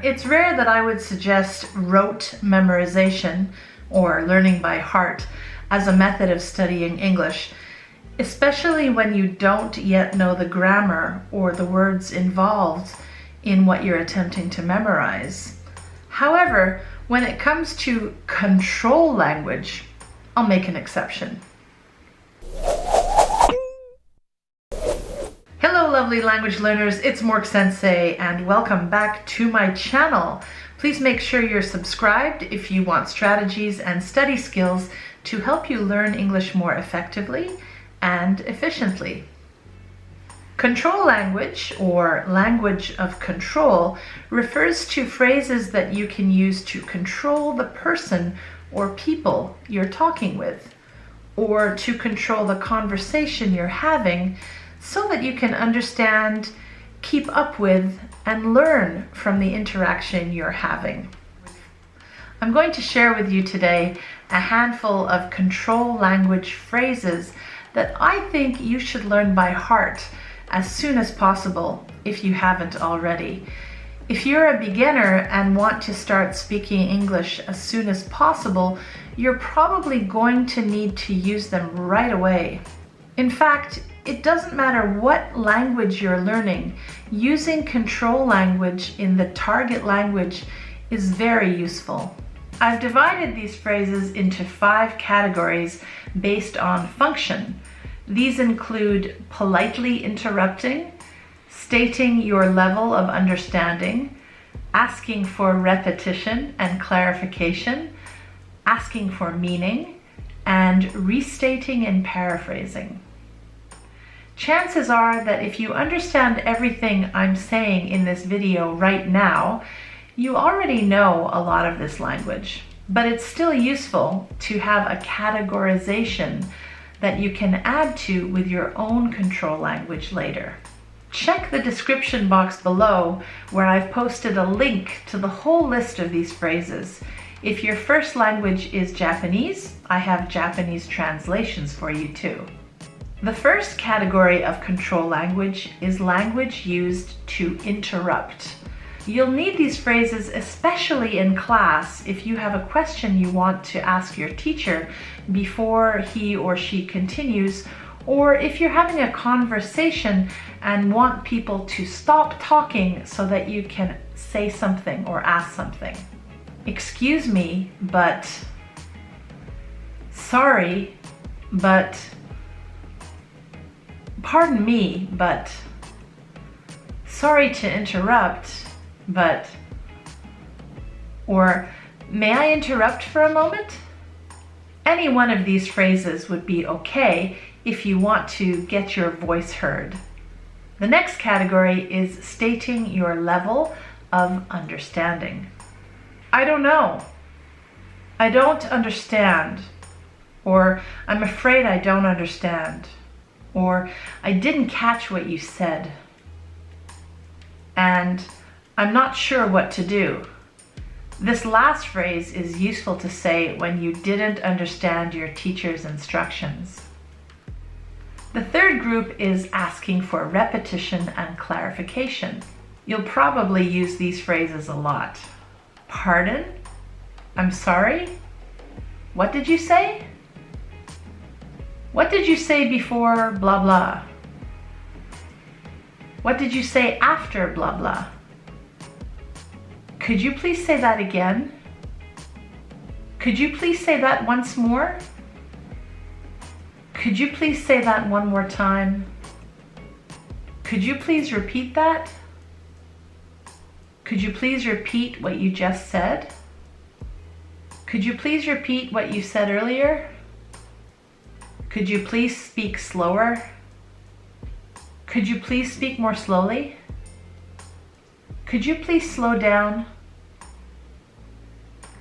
It's rare that I would suggest rote memorization or learning by heart as a method of studying English, especially when you don't yet know the grammar or the words involved in what you're attempting to memorize. However, when it comes to control language, I'll make an exception. Hello lovely language learners, it's MORKSENSEI and welcome back to my channel. Please make sure you're subscribed if you want strategies and study skills to help you learn English more effectively and efficiently. Control language, or language of control, refers to phrases that you can use to control the person or people you're talking with, or to control the conversation you're having so that you can understand, keep up with, and learn from the interaction you're having. I'm going to share with you today a handful of control language phrases that I think you should learn by heart as soon as possible if you haven't already. If you're a beginner and want to start speaking English as soon as possible, you're probably going to need to use them right away. In fact, it doesn't matter what language you're learning, using control language in the target language is very useful. I've divided these phrases into 5 categories based on function. These include politely interrupting, stating your level of understanding, asking for repetition and clarification, asking for meaning, and restating and paraphrasing. Chances are that if you understand everything I'm saying in this video right now, you already know a lot of this language, but it's still useful to have a categorization that you can add to with your own control language later. Check the description box below where I've posted a link to the whole list of these phrases. If your first language is Japanese, I have Japanese translations for you too. The first category of control language is language used to interrupt. You'll need these phrases especially in class if you have a question you want to ask your teacher before he or she continues, or if you're having a conversation and want people to stop talking so that you can say something or ask something. Excuse me, but, sorry, but, pardon me, but, sorry to interrupt, but, or may I interrupt for a moment? Any one of these phrases would be okay if you want to get your voice heard. The next category is stating your level of understanding. I don't know. I don't understand. Or I'm afraid I don't understand. Or I didn't catch what you said. And I'm not sure what to do. This last phrase is useful to say when you didn't understand your teacher's instructions. The third group is asking for repetition and clarification. You'll probably use these phrases a lot. Pardon? I'm sorry? What did you say? What did you say before blah blah? What did you say after blah blah? Could you please say that again? Could you please say that once more? Could you please say that one more time? Could you please repeat that? Could you please repeat what you just said? Could you please repeat what you said earlier? Could you please speak slower? Could you please speak more slowly? Could you please slow down?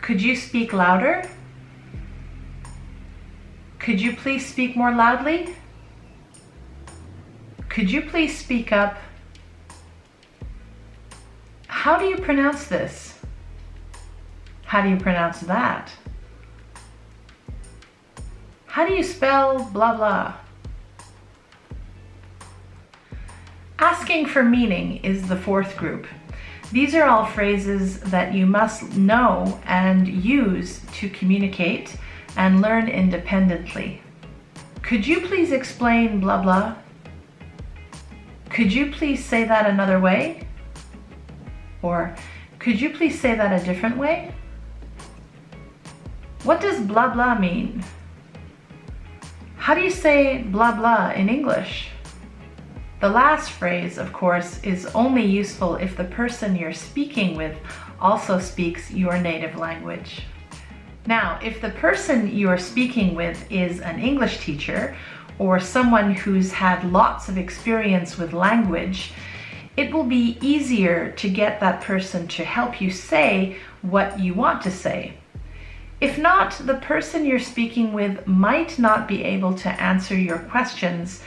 Could you speak louder? Could you please speak more loudly? Could you please speak up? How do you pronounce this? How do you pronounce that? How do you spell blah blah? Asking for meaning is the fourth group. These are all phrases that you must know and use to communicate and learn independently. Could you please explain blah blah? Could you please say that another way? Or could you please say that a different way? What does blah blah mean? How do you say blah blah in English? The last phrase, of course, is only useful if the person you're speaking with also speaks your native language. Now, if the person you are speaking with is an English teacher or someone who's had lots of experience with language, it will be easier to get that person to help you say what you want to say. If not, the person you're speaking with might not be able to answer your questions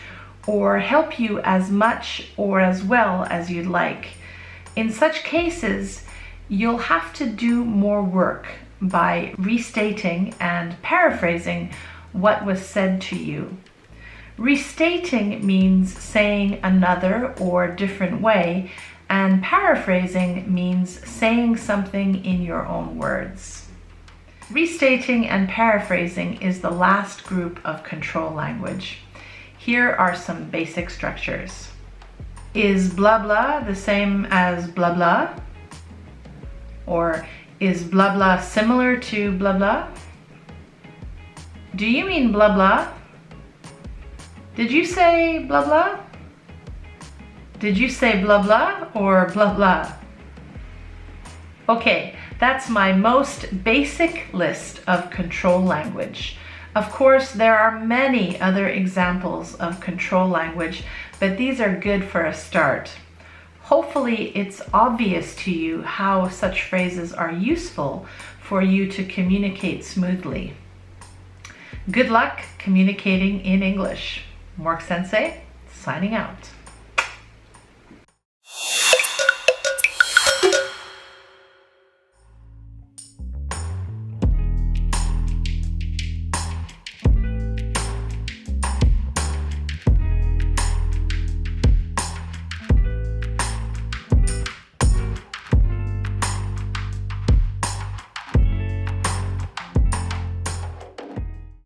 or help you as much or as well as you'd like. In such cases, you'll have to do more work by restating and paraphrasing what was said to you. Restating means saying another or different way, and paraphrasing means saying something in your own words. Restating and paraphrasing is the last group of control language. Here are some basic structures. Is blah blah the same as blah blah? Or is blah blah similar to blah blah? Do you mean blah blah? Did you say blah blah? Did you say blah blah or blah blah? Okay, that's my most basic list of control language. Of course, there are many other examples of control language, but these are good for a start. Hopefully, it's obvious to you how such phrases are useful for you to communicate smoothly. Good luck communicating in English. MORKSENSEI, signing out.